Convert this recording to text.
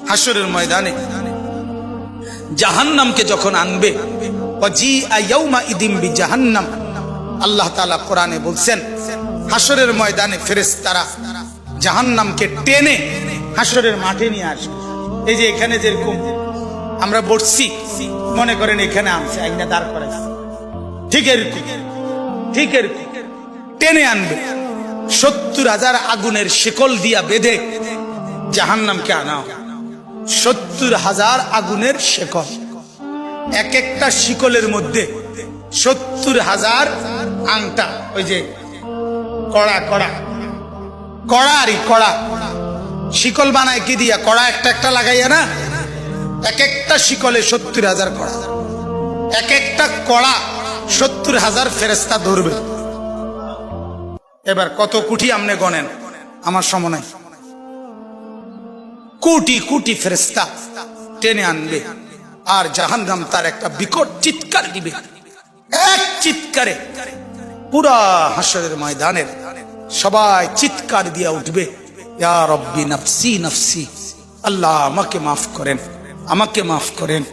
হাসরের ময়দানে জাহান্নামকে যখন আনবে, ওয়াজিআ ইয়াউমা ইদিম বিজাহান্নাম, আল্লাহ তাআলা কোরআনে বলছেন হাসরের ময়দানে ফেরেশতারা জাহান্নামকে টেনে হাসরের মাঠে নিয়ে আসবে। এই যে এখানে যেরকম আমরা বসছি, মনে করেন এখানে আনছে আইনা দাঁড় করাইছে, ঠিক এরকম টেনে আনবে। 70,000 আগুনের শিকল দিয়া বেঁধে জাহান্নামকে আনা হবে। 70,000 আগুনের শিকল, এক একটা শিকলের মধ্যে 70,000 আংটা, ওই যে কড়া শিকল বানায় কি দিয়া, কড়া একটা একটা লাগাইয়া না, এক একটা শিকলে 70,000 কড়া, এক একটা কড়া 70,000 ফেরেশতা ধরবে। এবার কত কোটি আমনে গণেন, আমার সময় নাই। কোটি কোটি ফেরেশতা টেনে আনবে, আর জাহান্নাম তার একটা বিকট চিৎকার দিবে। এক চিৎকারে পুরা হাসরের ময়দানের সবাই চিৎকার দিয়া উঠবে, ইয়া রব্বি নাফসি নাফসি, আল্লাহ আমাকে মাফ করেন, আমাকে মাফ করেন।